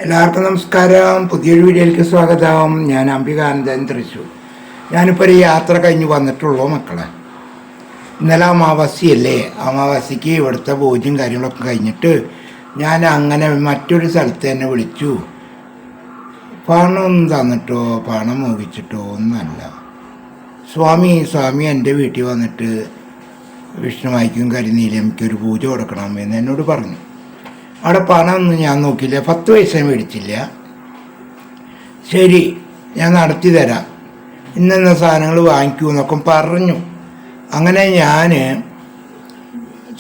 എല്ലാവർക്കും നമസ്കാരം. പുതിയൊരു വീഡിയോയിലേക്ക് സ്വാഗതം. ഞാൻ അംബികാനന്ദൻ, തൃശ്ശൂർ. ഞാനിപ്പോൾ ഒരു യാത്ര കഴിഞ്ഞ് വന്നിട്ടുള്ളൂ മക്കളെ. ഇന്നലെ അമാവാസ്യയല്ലേ, അമാവാസ്യക്ക് ഇവിടുത്തെ പൂജയും കാര്യങ്ങളൊക്കെ കഴിഞ്ഞിട്ട് ഞാൻ അങ്ങനെ മറ്റൊരു സ്ഥലത്ത് തന്നെ വിളിച്ചു. പണം തന്നിട്ടോ പണം മോഹിച്ചിട്ടോ ഒന്നല്ല. സ്വാമി എൻ്റെ വീട്ടിൽ വന്നിട്ട് വിഷ്ണുവായിക്കും കരിനീലമ്മയ്ക്കൊരു പൂജ കൊടുക്കണം എന്ന് എന്നോട് പറഞ്ഞു. അവിടെ പണമൊന്നും ഞാൻ നോക്കിയില്ല, 10 പൈസ മേടിച്ചില്ല. ശരി, ഞാൻ നടത്തി തരാം, ഇന്ന സാധനങ്ങൾ വാങ്ങിക്കൂ എന്നൊക്കെ പറഞ്ഞു. അങ്ങനെ ഞാൻ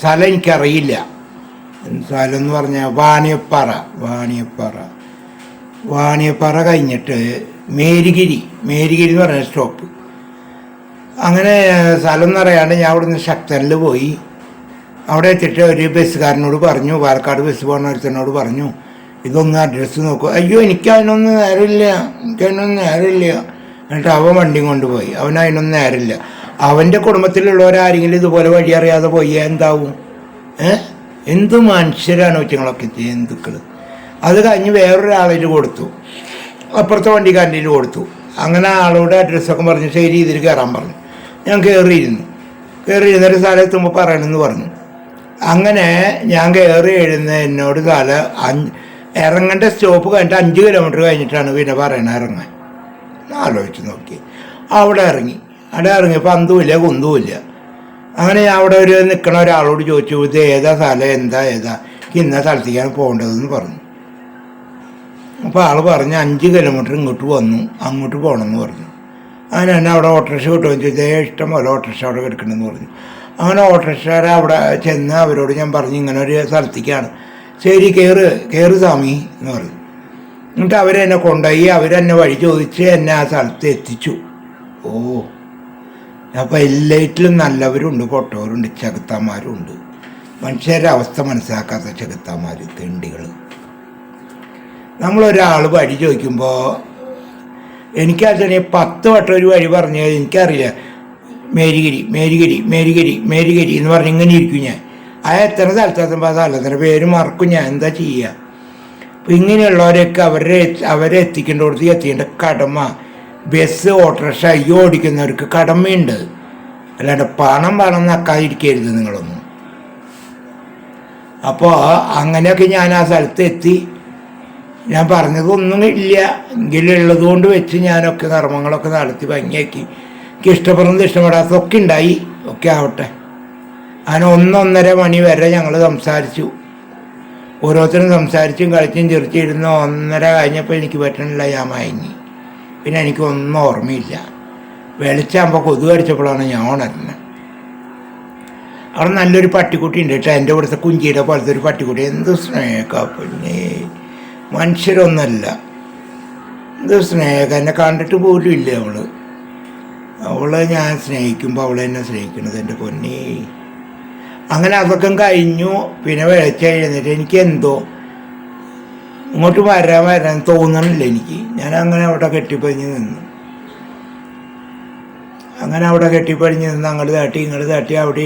സ്ഥലം എനിക്കറിയില്ല. സ്ഥലം എന്ന് പറഞ്ഞാൽ വാണിയപ്പാറ കഴിഞ്ഞിട്ട് മേരിഗിരി എന്ന് പറഞ്ഞ സ്റ്റോപ്പ്. അങ്ങനെ സ്ഥലം എന്ന് പറയാണ്ട് ഞാൻ അവിടുന്ന് ശക്തനിൽ പോയി. അവിടെ എത്തിയിട്ട് ഒരു ബസ്സുകാരനോട് പറഞ്ഞു, പാലക്കാട് ബസ് പോകുന്ന ഒരുത്തനോട് പറഞ്ഞു, ഇതൊന്ന് അഡ്രസ്സ് നോക്കൂ. അയ്യോ എനിക്കതിനൊന്നും നേരമില്ല. എന്നിട്ട് അവൻ വണ്ടിയും കൊണ്ടുപോയി. അവനതിനൊന്നും നേരമില്ല. അവൻ്റെ കുടുംബത്തിലുള്ളവരാരെങ്കിലും ഇതുപോലെ വഴി അറിയാതെ പോയി എന്താവും? എന്ത് മനുഷ്യരാണ് ഒറ്റങ്ങളൊക്കെ ജന്തുക്കൾ. അത് കഴിഞ്ഞ് വേറൊരാളിൽ കൊടുത്തു, അപ്പുറത്തെ വണ്ടിക്കാരൻ്റെ കൊടുത്തു. അങ്ങനെ ആളോട് അഡ്രസ്സൊക്കെ പറഞ്ഞു, ശരി ഇതിൽ കയറാൻ പറഞ്ഞു. ഞാൻ കയറിയിരുന്നൊരു സ്ഥലം എത്തുമ്പോൾ പറയണമെന്ന് പറഞ്ഞു. അങ്ങനെ ഞാൻ കയറി എന്നോട് ഇറങ്ങേണ്ട സ്റ്റോപ്പ് കഴിഞ്ഞിട്ട് 5 കിലോമീറ്റർ കഴിഞ്ഞിട്ടാണ് പിന്നെ പറയണത് ഇറങ്ങാൻ. ആലോചിച്ച് നോക്കി. അവിടെ ഇറങ്ങിയപ്പോൾ അന്തുമില്ല കുന്തുമില്ല. അങ്ങനെ ഞാൻ അവിടെ നിൽക്കണ ഒരാളോട് ചോദിച്ചു, ഇത് ഏതാ സ്ഥലം, ഏതാ ഇന്ന സ്ഥലത്തേക്കാണ് പോകേണ്ടതെന്ന് പറഞ്ഞു. അപ്പോൾ ആൾ പറഞ്ഞ് 5 കിലോമീറ്റർ ഇങ്ങോട്ട് വന്നു, അങ്ങോട്ട് പോകണമെന്ന് പറഞ്ഞു. അങ്ങനെ തന്നെ അവിടെ ഓട്ടോറിക്ഷ കിട്ടുമെന്ന് ചോദിച്ചാൽ ഇഷ്ടം പോലെ ഓട്ടോറിക്ഷ അവിടെ കിടക്കണമെന്ന് പറഞ്ഞു. അങ്ങനെ ഓട്ടോറിക്ഷക്കാരെ അവിടെ ചെന്ന് അവരോട് ഞാൻ പറഞ്ഞു, ഇങ്ങനെ ഒരു സ്ഥലത്തേക്കാണ്. ശരി കയറ് സ്വാമി എന്ന് പറഞ്ഞു. എന്നിട്ട് അവരെന്നെ കൊണ്ടുപോയി, അവരെന്നെ വഴി ചോദിച്ച് എന്നെ ആ സ്ഥലത്ത് എത്തിച്ചു. അപ്പോൾ എല്ലാറ്റിലും നല്ലവരുണ്ട്, പൊട്ടവരുണ്ട്, ചെകുത്താന്മാരുണ്ട്. മനുഷ്യരുടെ അവസ്ഥ മനസ്സിലാക്കാത്ത ചെകുത്താന്മാർ, തെണ്ടികൾ. നമ്മളൊരാൾ വഴി ചോദിക്കുമ്പോൾ എനിക്കറിയാം, 10 വട്ടം ഒരു വഴി പറഞ്ഞു എനിക്കറിയില്ല. മേരിഗിരി എന്ന് പറഞ്ഞ് ഇങ്ങനെ ഇരിക്കും ഞാൻ. എത്ര സ്ഥലത്തെത്തുമ്പോൾ ആ സ്ഥലത്തിൻ്റെ പേര് മറക്കും ഞാൻ. എന്താ ചെയ്യുക? അപ്പം ഇങ്ങനെയുള്ളവരെയൊക്കെ അവരെ എത്തിക്കേണ്ടടുത്ത് എത്തിക്കേണ്ട കടമ ബസ് ഓട്ടോറിക്ഷ ഓടിക്കുന്നവർക്ക് കടമയുണ്ട്. അല്ലാണ്ട് പണം നക്കാതിരിക്കരുത് നിങ്ങളൊന്നും. അപ്പോൾ അങ്ങനെയൊക്കെ ഞാൻ ആ സ്ഥലത്ത് എത്തി. ഞാൻ പറഞ്ഞതൊന്നും ഇല്ല എങ്കിലുള്ളത് കൊണ്ട് വെച്ച് ഞാനൊക്കെ കർമ്മങ്ങളൊക്കെ നടത്തി ഭംഗിയാക്കി. എനിക്ക് ഇഷ്ടപ്പെടുന്നത് ഇഷ്ടപ്പെടാത്തതൊക്കെ ഉണ്ടായി. ഒക്കെ ആവട്ടെ. അങ്ങനെ 1-1.5 മണി വരെ ഞങ്ങൾ സംസാരിച്ചു. ഓരോരുത്തരും സംസാരിച്ചും കളിച്ചും ചിരിച്ചിരുന്ന് 1:30 കഴിഞ്ഞപ്പോൾ എനിക്ക് പറ്റണില്ല, ഞാൻ മയങ്ങി. പിന്നെ എനിക്കൊന്നും ഓർമ്മയില്ല. വെളിച്ചാകുമ്പോൾ കൊതുക് അടിച്ചപ്പോഴാണ് ഞാൻ ഉണരുന്നത്. അവിടെ നല്ലൊരു പട്ടിക്കുട്ടി ഉണ്ട് കേട്ടോ, എൻ്റെ ഇവിടുത്തെ കുഞ്ചിയുടെ പോലത്തെ ഒരു പട്ടിക്കുട്ടി. എന്ത് സ്നേഹ പിന്നെ, മനുഷ്യരൊന്നല്ല, എന്ത് സ്നേഹം. എന്നെ കണ്ടിട്ട് പോലും ഇല്ല അവളെ ഞാൻ സ്നേഹിക്കുമ്പോൾ അവളെ എന്നെ സ്നേഹിക്കണത് എൻ്റെ പൊന്നേ. അങ്ങനെ അതൊക്കെ കഴിഞ്ഞു. പിന്നെ വെളിച്ച എഴുന്നേറ്റ് എനിക്ക് എന്തോ ഇങ്ങോട്ട് വരാൻ തോന്നണില്ല എനിക്ക്. ഞാൻ അങ്ങനെ അവിടെ കെട്ടിപ്പഴിഞ്ഞ് നിന്നു. അങ്ങോട്ട് തട്ടി ഇങ്ങോട്ട് തട്ടി അവിടെ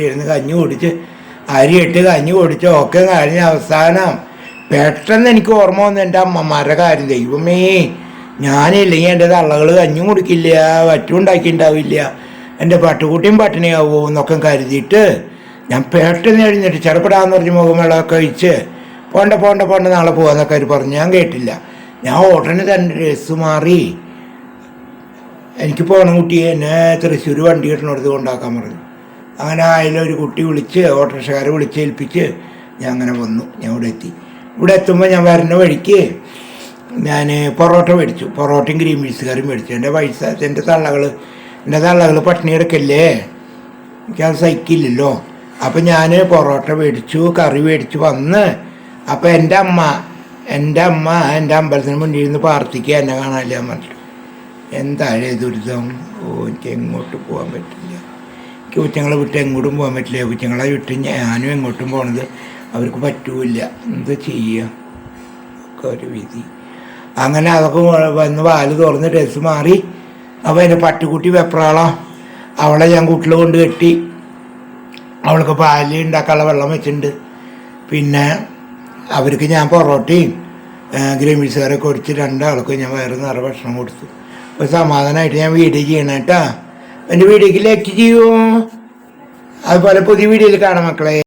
ഇരുന്ന് കഞ്ഞി കുടിച്ച് അരിയിട്ട് കഞ്ഞി കുടിച്ച് ഒക്കെ കഴിഞ്ഞ് അവസാനം പെട്ടെന്ന് എനിക്ക് ഓർമ്മ വന്നു എൻ്റെ അമ്മമാരുടെ കാര്യം. ദൈവമേ, ഞാനില്ലെങ്കിൽ എൻ്റെ തള്ളകൾ കഞ്ഞും കുടിക്കില്ല, വറ്റും ഉണ്ടാക്കിയിട്ടുണ്ടാവില്ല, എൻ്റെ പട്ടുകുട്ടിയും പട്ടിണിയാവോ എന്നൊക്കെ കരുതിയിട്ട് ഞാൻ പെട്ടെന്ന് എഴുന്നേറ്റ് ചെറുപ്പടാന്ന് പറഞ്ഞ് മുഖമേളൊക്കെ കഴിച്ച് പോണ്ട നാളെ പോകാമെന്നൊക്കെ അവർ പറഞ്ഞു. ഞാൻ കേട്ടില്ല. ഞാൻ ഉടനെ തന്നെ ഡ്രസ്സ് മാറി. എനിക്ക് പോകണം കുട്ടിയെ, എന്നെ തൃശ്ശൂർ വണ്ടി കിട്ടണടുത്ത് കൊണ്ടാക്കാൻ പറഞ്ഞു. അങ്ങനെ അതിലൊരു കുട്ടി വിളിച്ച് ഓട്ടോറിക്ഷക്കാരെ വിളിച്ചേൽപ്പിച്ച് ഞാൻ അങ്ങനെ വന്നു. ഞാൻ ഇവിടെ എത്തുമ്പോൾ ഞാൻ വരുന്ന വഴിക്ക് ഞാൻ പൊറോട്ട മേടിച്ചു. പൊറോട്ടയും ഗ്രീൻ പീസ് കറിയും മേടിച്ചു. എൻ്റെ തള്ളകൾ പട്ടിണി കിടക്കല്ലേ, എനിക്കത് സഹിക്കില്ലല്ലോ. അപ്പം ഞാൻ പൊറോട്ട മേടിച്ചു, കറി മേടിച്ചു വന്ന്. അപ്പം എൻ്റെ അമ്മ എൻ്റെ അമ്പലത്തിന് മുന്നിൽ ഇരുന്ന് പ്രാർത്ഥിക്കുക, എന്നെ കാണാനില്ല പറഞ്ഞിട്ട്. എന്താഴേ ദുരിതം. എനിക്ക് എങ്ങോട്ട് പോകാൻ പറ്റില്ല. എനിക്ക് കുറ്റങ്ങളെ വിട്ട് എങ്ങോട്ടും പോകാൻ പറ്റില്ല. കുറ്റങ്ങളെ വിട്ട് ഞാനും എങ്ങോട്ടും പോകണത് അവർക്ക് പറ്റൂല. എന്താ ചെയ്യുക? ഒക്കെ ഒരു വിധി. അങ്ങനെ അതൊക്കെ വന്ന് വാല് തുറന്ന് ഡ്രസ്സ് മാറി. അപ്പോൾ എൻ്റെ പട്ടിക്കുട്ടി വെപ്രാളം, അവളെ ഞാൻ കൂട്ടിൽ കൊണ്ട് കെട്ടി. അവൾക്ക് പാല് ഉണ്ടാക്കാനുള്ള വെള്ളം വെച്ചിട്ടുണ്ട്. പിന്നെ അവർക്ക് ഞാൻ പൊറോട്ടയും ഗ്രീൻ പീസുകാരൊക്കെ കൊടുത്ത് രണ്ടാൾക്കും ഞാൻ വയറ് നിറയെ ഭക്ഷണം കൊടുത്തു. അപ്പോൾ സമാധാനമായിട്ട് ഞാൻ വീഡിയോ ചെയ്യണം കേട്ടോ. എൻ്റെ വീഡിയോക്ക് ലൈക്ക് ചെയ്യൂ. അതുപോലെ പുതിയ വീഡിയോയിൽ കാണാം മക്കളെ.